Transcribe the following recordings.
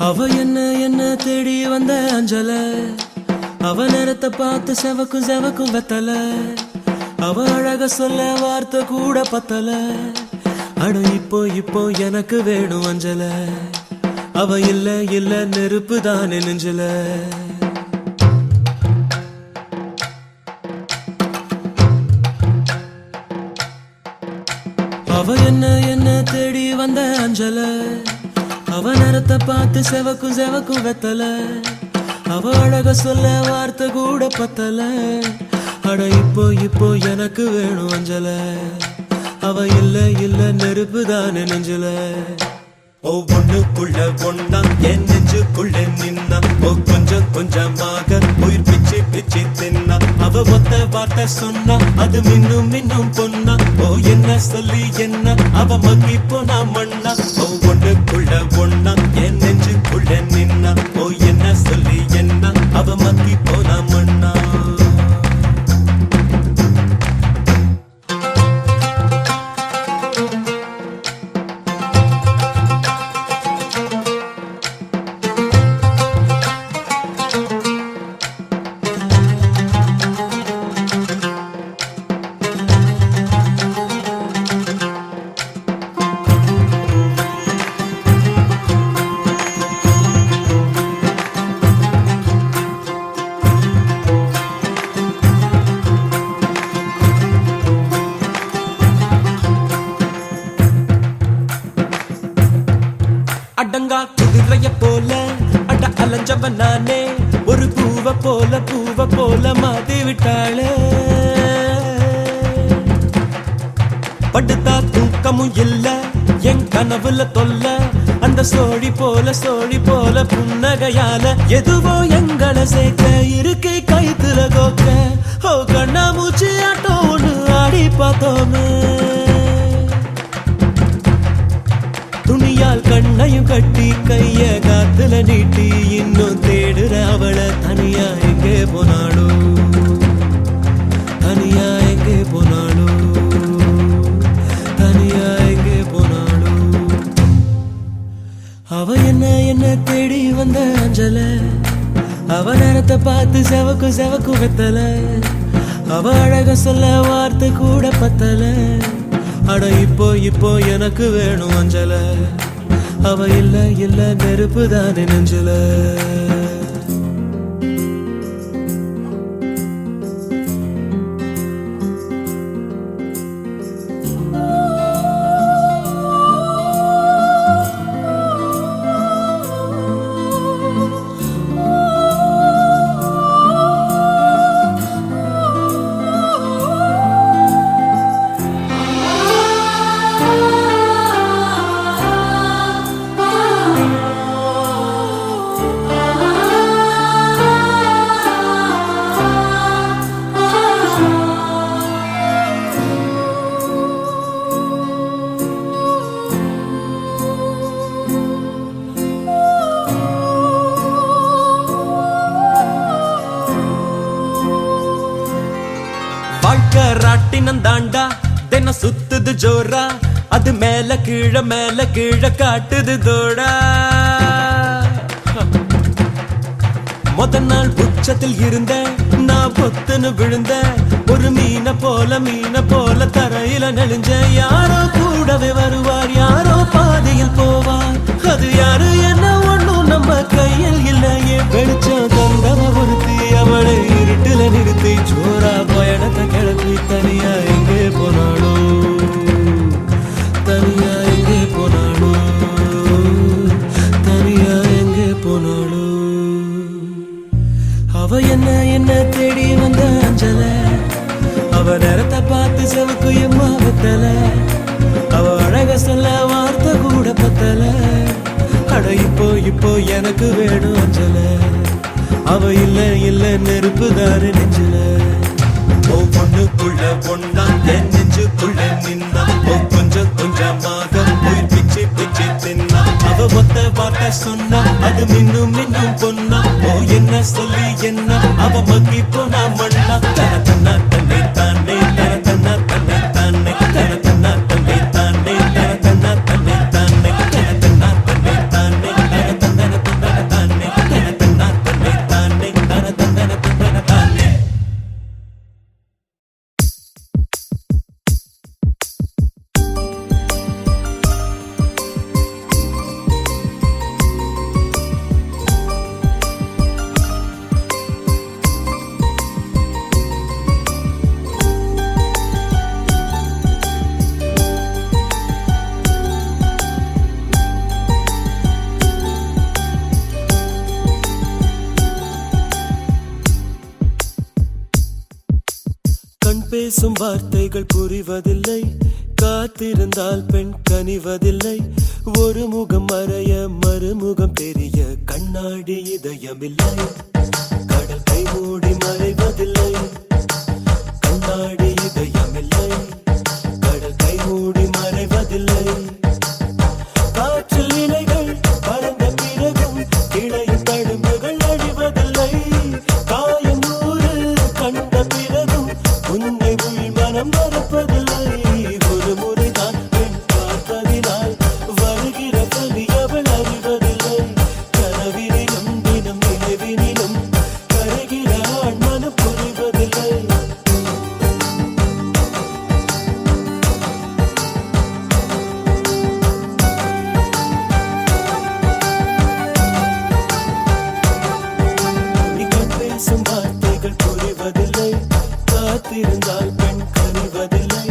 அவ என்ன தேடி வந்த அஞ்சல அவ நேரத்தை பார்த்து செவக்கும் செவக்கும் வெத்தல அவ அழக சொல்ல வார்த்தை கூட பத்தல அட இப்போ எனக்கு வேணும் அஞ்சல அவ இல்ல நெருப்பு தானே நெஞ்சல அவ என்ன தேடி வந்த அஞ்சல அவ நேரத்தை பார்த்து செவக்கும் வெத்தல அவ அழக சொல்ல வார்த்தை கூட பத்தல அட இப்போ எனக்கு வேணும் அஞ்சல அவ இல்ல நெருப்பு தானே நெஞ்சல ஒவ்வொன்னுக்குள்ள ஒன்னா என் நெஞ்சுக்குள்ள நின்னா கொஞ்சமாக உயிர் பிச்சு தின்னா அவ ஒத்த வார்த்தை சொன்னா அது மின்னும் பொன்னா என்ன சொல்லி என்ன அவ மக்கி போனா மண்ணா ஒவ்வொன்னுக்குள்ள ஒன்னா என் நெஞ்சுக்குள்ள நின்னா என்ன சொல்லி என்ன அவ மக்கி போனா மண்ணா அடங்கா குதிரைய போல அட அலைஞ்சவன் நானே ஒரு பூவ போல மாத்தி விட்டாளே படுத்தா தூக்கமும் இல்ல என் கனவுல தொல்ல அந்த சோழி போல புன்னகையால எதுவோ எங்களை சேர்க்க இருக்கை கைத்துல கோக்க கண்ணா மூச்சு ஆட்டம் ஒண்ணு ஆடி பார்த்தோமே துணியால் கண்ணையும் கட்டி கைய காத்துல நீட்டி இன்னும் தேடுற அவளை தனியா எங்கே போனாளோ அவ என்ன தேடி வந்த அஞ்சல அவ நேரத்தை பார்த்து செவக்கும் வெத்தல அவ அழக சொல்ல வார்த்தை கூட பத்தல அட இப்போ எனக்கு வேணும் அஞ்சல அவ இல்ல நெருப்பு தானே நெஞ்சல வாழ்க்கை ராட்டினம் தாண்டா தினம் சுத்துது ஜோரா அது மேல கீழ காட்டுது தோடா முதல் உச்சத்தில் இருந்த நான் பொத்துன்னு விழுந்த ஒரு மீன போல தரையில நெளிஞ்ச யாரோ கூடவே வருவார் யாரோ பாதையில் போவார் அது யாரு என்ன ஒண்ணும் நம்ம கையில் இல்லையே வெளிச்சம் தந்தவ ஒருத்தி அவளை இருட்டுல நிறுத்தி ஜோரா பயணத்தை கிளப்பி தனியா எங்கே போனாளோ அவ என்ன தேடி வந்த அஞ்சல அவ நேரத்தை பார்த்து செவக்கு எம்மா வெத்தல அவ அழக சொல்ல வார்த்தை கூட பத்தல அட இப்போ எனக்கு வேணும் அஞ்சல அவ இல்ல நெருப்பு தானே நெஞ்சல ஒவ்வொன்னுக்குள்ள ஒன்னா என் நெஞ்சுக்குள்ள நின்னா கொஞ்சமாக உயிர் பிச்சு தின்னா அவ ஒத்த வார்த்தை சொன்னா அது மின்னும் பொன்னா என்ன சொல்லி என்ன அவ மக்கி போனா மண்ணா தன தன்னை தானே பேசும் வார்த்தைகள் புரிவதில்லை, காத்திருந்தால் பெண் கனிவதில்லை. ஒரு முகம் மறைய மறுமுகம் தெரிய கண்ணாடி இதயமில்லை. கடல் கை மூடி மறைவதில்லை, கண்ணாடி இதயமில்லை. கடல் கை மூடி மறைவதில்லை. காற்றில் இலைகள் பறந்த பிறகும் இளையும் தழும்புகள் அழிவதில்லை. காயம் நூறு கண்ட பிறகும் உன்னை உள் மனம் மறப்பதில்லை. ஒரு முறைதான் பெண் பார்ப்பதினால் வருகிற வலி அவள் அறிவதில்லை. கனவினிலும் தினம் நினைவினிலும் கருகிற ஆண் மனம் புரிவதில்லை. பேசும் வார்த்தைகள் புரிவதில்லை, காத்திருந்தால் பெண் கனிவதில்லை.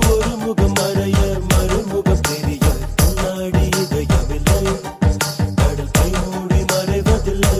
ஒரு முகம் மறைய மறுமுகம் தெரிய கண்ணாடி இதயமில்லை. கடல் கை மூடி மறைவதில்லை.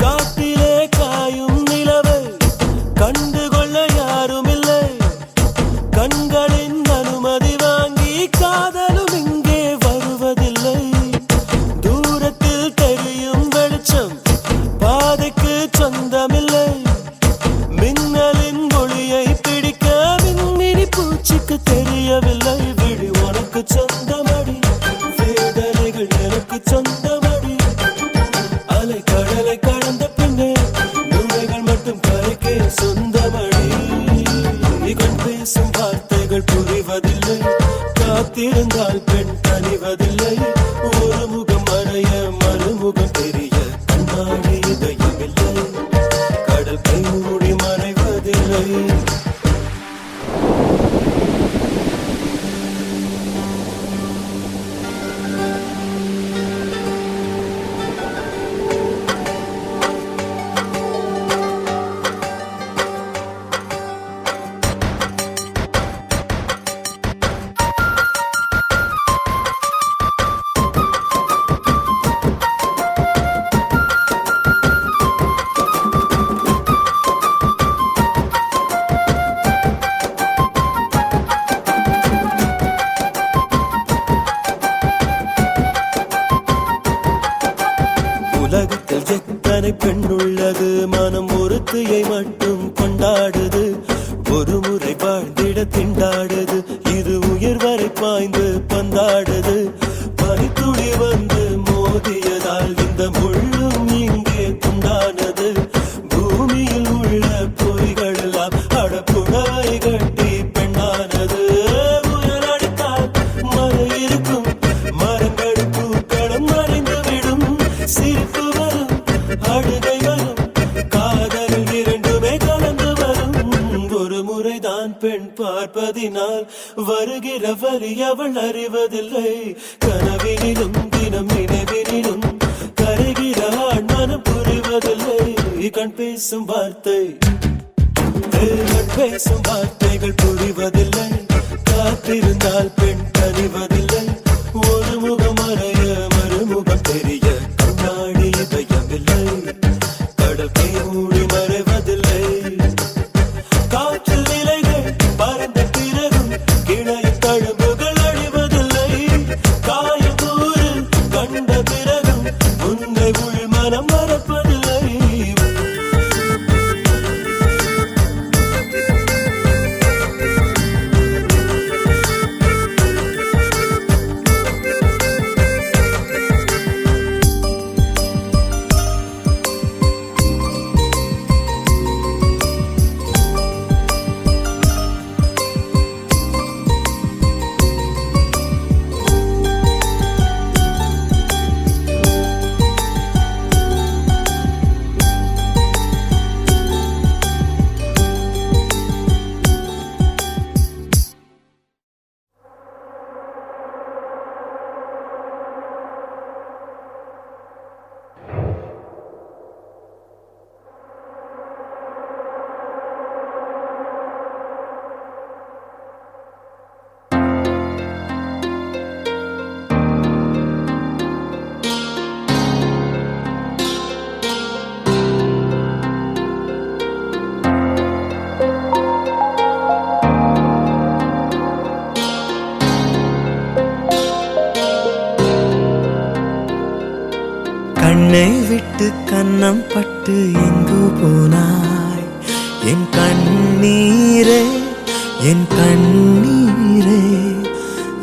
காட்டிலே காயும் நிலவை கண்டுகொள்ள யாருமில்லை. கண்களின் அனுமதி வாங்கி காதலும் இங்கே வருவதில்லை. தூரத்தில் தெரியும் வெளிச்சம் பாதைக்கு சொந்தமில்லை. மின்னலின் ஒளியை பிடிக்க மின்மினி பூச்சிக்கு தெரியவில்லை. விழி உனக்கு சொந்தமடி, வேதனைகள் எனக்கு சொந்தமடி. அலை கடலை கடந்த பின்னே நுரைகள் மட்டும் கரைக்கே சொந்தமடி. கண் பேசும் வார்த்தைகள் புரிவதில்லை, காத்திருந்தால் பெண் கனிவதில்லை. ஒரு முகம் மறைய மறுமுகம் தெரிய கண்ணாடி இதயமில்லை. கடல் கை மூடி மறைவதில்லை. உலகத்தில் எத்தனை பெண் உள்ளது, மனம் ஒருத்தியை மட்டும் கொண்டாடுது. ஒரு முறை வாழ்ந்திட திண்டாடுது, இது உயிர் வரை பாய்ந்து பந்தாடுது. பனித்துளி வந்து மோதியதால் இந்த முள்ளும் இங்கே துண்டானது. பூமியில் உள்ள பொய்கள் எல்லாம் அடப்புடவை கட்டி பெண்ணானது. புயல் அடித்தால் மழை இருக்கும், மரங்கள் பூக்களும் மறைந்துவிடும். சிரிப்பு வரும், அழுகை வரும், காதலில் இரண்டுமே கலந்து வரும். ஒரு முறைதான் பெண் பார்ப்பதினால் வருகிற வலி அவள் அறிவதில்லை. கனவினிலும் தினம் நினைவினிலும் கரைகிற ஆண் மனம் புரிவதில்லை. கண் பேசும் வார்த்தை, கண் பேசும் வார்த்தைகள் புரிவதில்லை, காத்திருந்தால் பெண் கனிவதில்லை. ஒரு முகம் மறைய மறுமுகம் தெரிய கண்ணாடி இதயமில்லை. கடல் கை மூடி மறைவதில்லை. காற்றில் இலைகள் பறந்த பிறகும் கிளையும் தழும்புகள் அழிவதில்லை. காயம் நூறு கண்ட பிறகும் உன்னை உள் மனம் மறப்பதில்லை. விட்டு கன்னம் பட்டு எங்கு போனாய் என் கண்ணீரே என் கண்ணீரே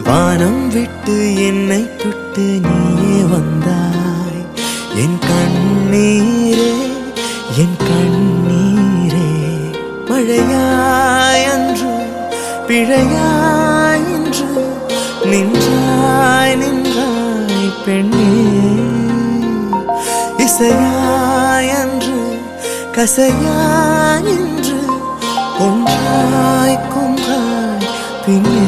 வானம் விட்டு என்னை தொட்டு நீயே வந்தாய் என் கண்ணீரே என் கண்ணீரே மழையாய் அன்று பிழையாய் இன்று நின்றாய் நின்றாய் பெண்ணே இசையாய் அன்று கசையாய் இன்று கொன்றாய் கொன்றாய் பின்னே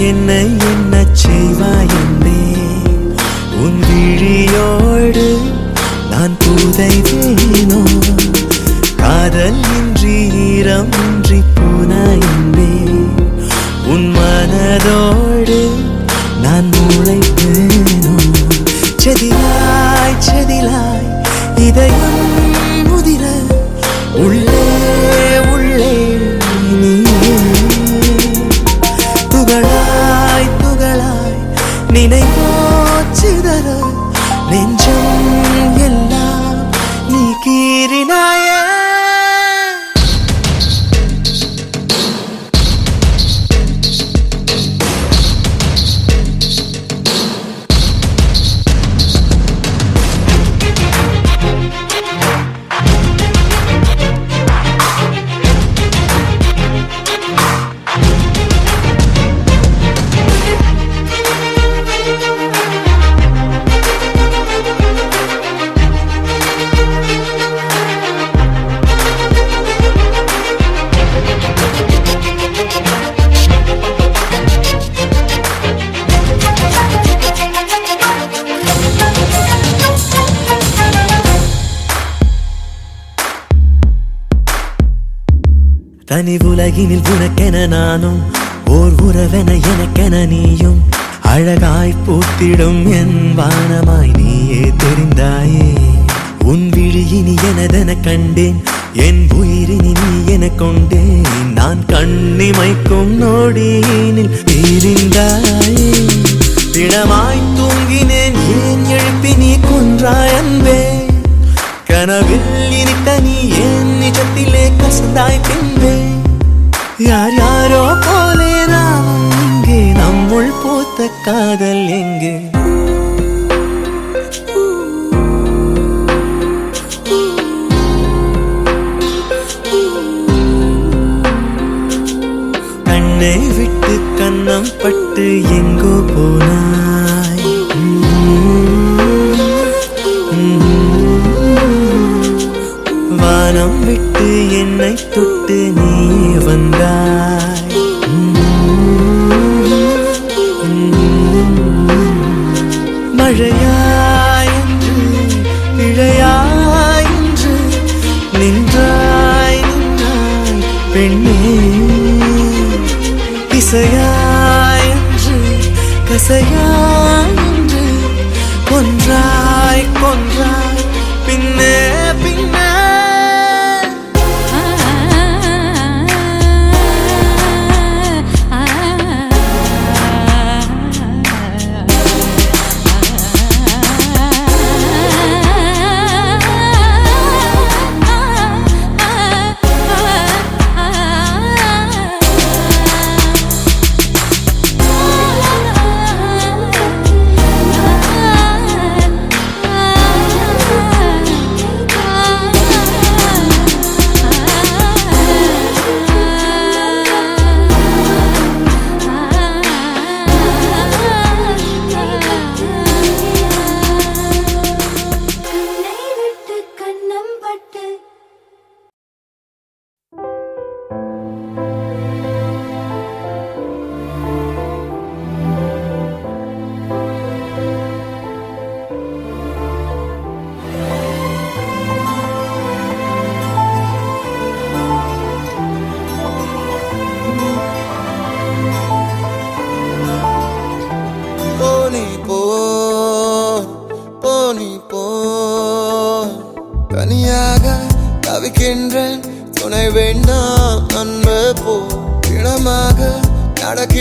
என்னை என்ன செய்வாய் என்பே உன் விழியோடு நான் புதைவேனோ காதல் இன்றி ஈரம் இன்றி போனாய் என்பே உன் மனதோடு நான் முளைப்பேனோ செதிலாய் செதிலாய் இதயம் முதிர உள்ளே உள்ளே நீயே துகளாய் துகளாய் நினைவோ சிதற நெஞ்சம் எல்லாம் நீ கீறினாயே தனி உலகினில் உனக்கென நானும் ஓர் உறவென எனக்கென நீயும் அழகாய் பூத்திடும் என் வானமாய் நீயே தெரிந்தாயே உன் விழியினி எனதென கண்டேன் என் உயிரினி நீ என கொண்டேன் நான் கண்ணிமைக்கும் நொடியினில் தெரிந்தாயே திடமாய் தூங்கினேன் ஏன் எழுப்பி நீ கொன்றாய் அன்பே கனவில் இனித்த நீ ஏன் நிஜத்திலே கசந்தாய் பின்பே யார் யாரோ போலே நாம் இங்கே நம்முள் பூத்த காதல் எங்கே கண்ணை விட்டு கன்னம் பட்டு எங்கோ போனாய் வானம் விட்டு என்னை தொட்டு நீ வந்தாய் மழையாய் என்று இழையாய் என்று நின்றாய் நின்றாய் பெண்ணே இசையாய் என்று கசையாய் என்று கொன்றாய் கொன்றாய் பின்னே பின்னே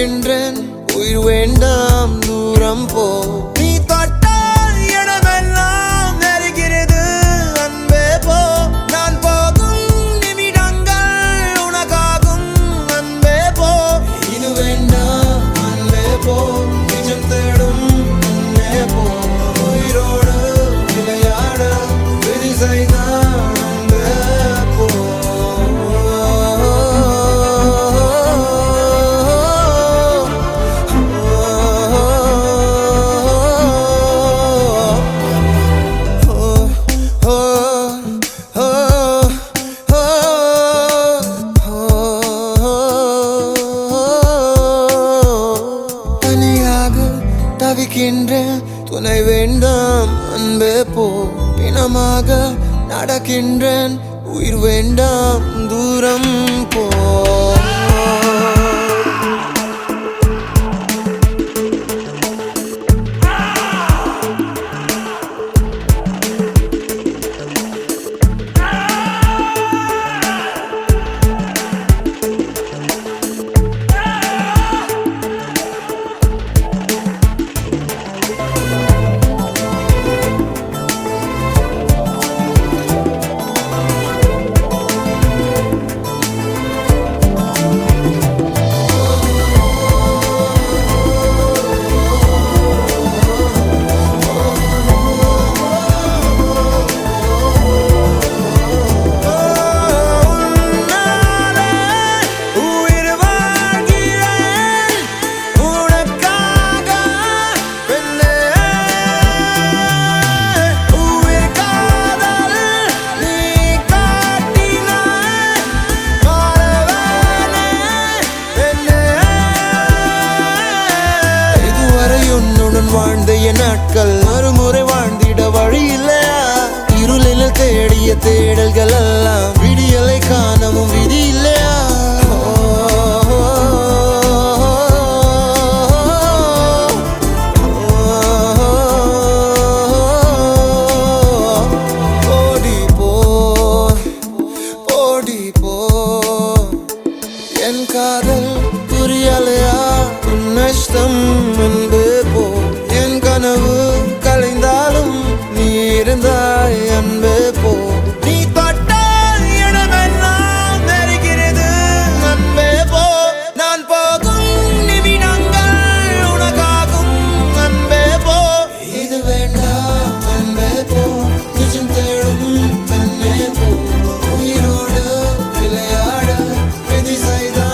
நடக்கின்றேன் உயிர் வேண்டாம் தூரம் போ நீ தொட்டால் இடமெல்லாம் நெருகிறது அன்பே போ நான் போகும் நிமிடங்கள் உனக்காகும் அன்பே போ இது வேண்டாம் அன்பே போ நிஜம் தேடும் அன்பே போ உயிரோடு விளையாட விதி செய்தான் அன்பே போ தவிக்கின்றேன் துணை வேண்டாம் அன்பே போ பிணமாக நடக்கின்றேன் உயிர் வேண்டாம் தூரம் போ வாழ்ந்த என் நாட்கள் மறுமுறை வாழ்ந்திட வழி இல்லையா இருளில் தேடிய தேடல்கள் எல்லாம் விடியலை காணவும் விதி இல்லையா ஓடி போ ஓடி போ என் காதல் புரியலையா உன் நஷ்டம் அன்பே போ கனவு கலைந்தாலும் நீ இருந்தாய் அன்பே போ நீ தொட்டால் இடமெல்லாம் நெருகிறது அன்பே போ நான் போகும் நிமிடங்கள் உனக்காகும் அன்பே போ இது வேண்டாம் அன்பே போ நிஜம் தேடும் அன்பே போ உயிரோடு விளையாட விதி செய்தான்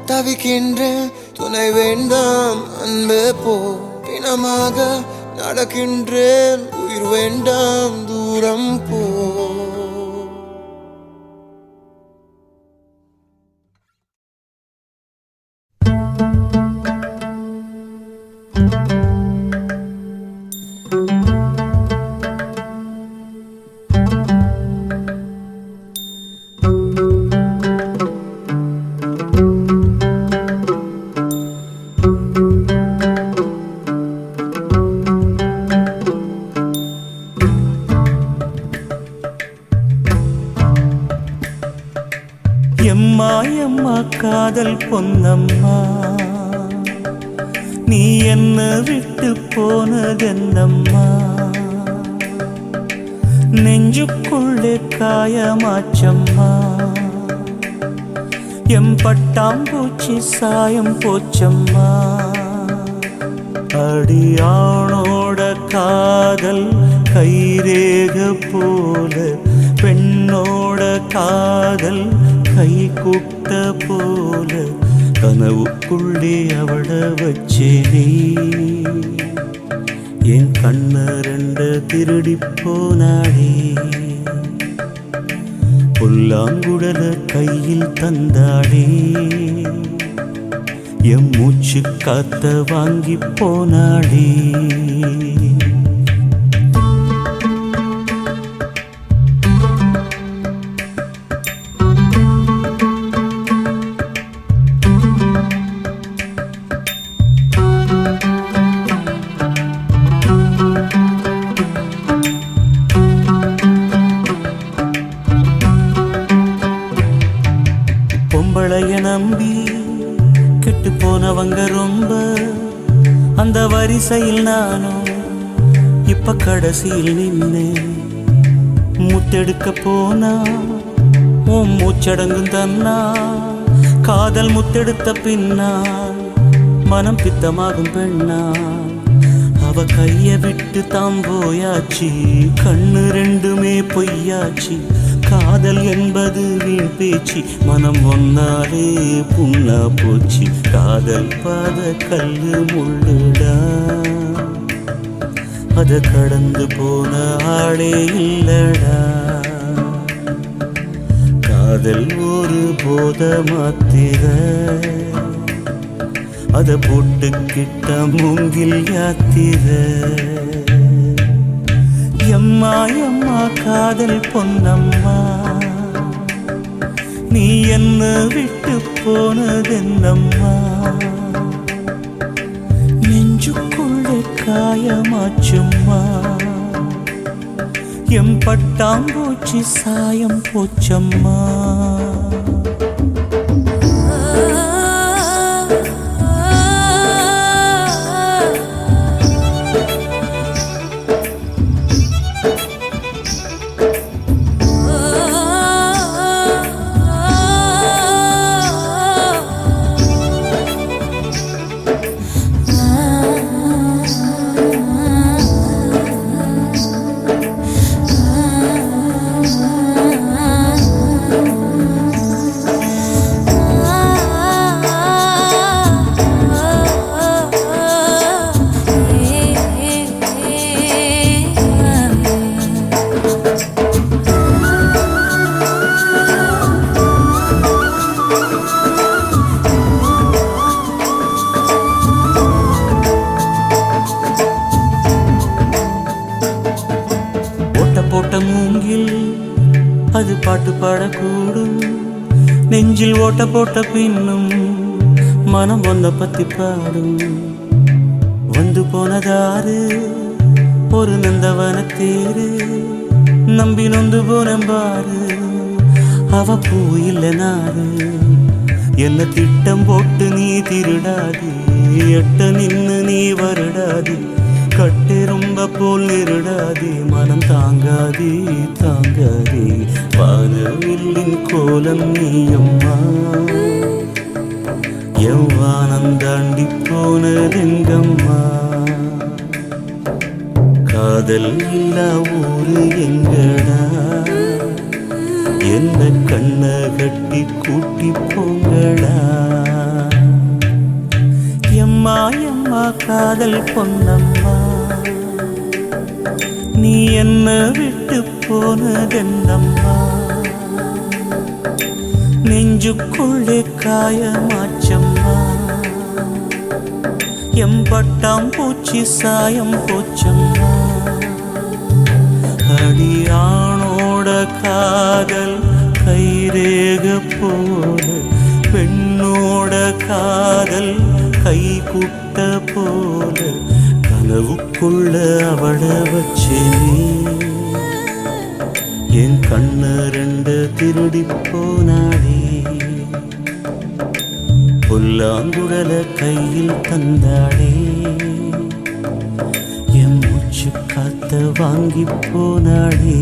தவிக்கின்றேன் துணை வேண்டாம் அன்பே போ பிணமாக நடக்கின்றேன் உயிர் வேண்டாம் தூரம் போ எம்மா எம்மா காதல் பொன்னம்மா நீ என்ன விட்டு போனதென்னம்மா நெஞ்சுக்குள்ளே காயமாச்சம்மா எம் பட்டாம்பூச்சி சாயம் போச்சம்மா அடியானோட காதல் கைரேக போல பெண்ணோட காதல் கை கூட்ட போல கனவுக்குள்ளே அவள வச்சேனே என் கண்ண ரெண்டு திருடி போனாடே புல்லாங்குழல கையில் தந்தாடே எம் மூச்சு காத்த வாங்கி போனாடே நினைச்சவங்க ரொம்ப, அந்த வரிசையில் நானும் இப்ப கடைசியில் நின்னே. முத்தெடுக்க போனா உன் மூச்சடங்கும் தன்னா, காதல் முத்தெடுத்த பின்னால் மனம் பித்தமாகும் பெண்ணா. அவ கைய விட்டு தாம் போயாச்சு, கண்ணு ரெண்டுமே பொய்யாச்சு. காதல் என்பது வீண் பேச்சு, மனம் ஒன்னாலே புண்ணா போச்சு. காதல் பாத கல்லு முள்ளுடா, அத கடந்து போன ஆளே இல்லடா. காதல் ஒரு போத மாத்திர, அத போட்டுக்கிட்ட மூங்கில் யாத்திர. எம்மா எம்மா காதல் பொன்னம்மா, நீ என்ன விட்டு போனதென்னம்மா. நெஞ்சுக்குள்ளே காயமாச்சும்மா, எம் பட்டாம்பூச்சி சாயம் போச்சம்மா. போட்ட மூங்கில் அது பாட்டு பாடக்கூடும், நெஞ்சில் ஓட்ட போட்ட பின்னும் மனம் ஒன்ன பத்தி பாடும். வந்து போனதாரு ஒரு நந்தவன தேரு, நம்பி நொந்து போனம்பாரு அவ பூ இல்ல நாரு. என்ன திட்டம் போட்டு நீ திருடாது, எட்ட நின்னு நீ வருடாது. கட்டெரும்ப போல் நிருடாதே, மனம் தாங்காதே தாங்காதே. வானவில்லின் கோலம் நீயம்மா, எவ்வானம் தாண்டி போனதெங்கம்மா. காதல் இல்லா ஊரு எங்கடா, என்ன கண்ண கட்டி கூட்டி போங்கடா. எம்மா எம்மா காதல் பொன்னம்மா, நீ என்ன விட்டு போனதென்னம்மா. நெஞ்சுக்குள்ளே காயமாச்சம்மா, எம்பட்டாம் பூச்சி சாயம் போச்சம்மா. அடியானோட காதல் கைரேக போல, பெண்ணோட காதல் கை குட்ட போல. கனவுக்குள்ள அவள வச்சேனே, என் கண்ண ரெண்டு திருடி போனாடே. புல்லாங்குழல கையில் தந்தாடே, என் மூச்சு காத்த வாங்கி போனாடே.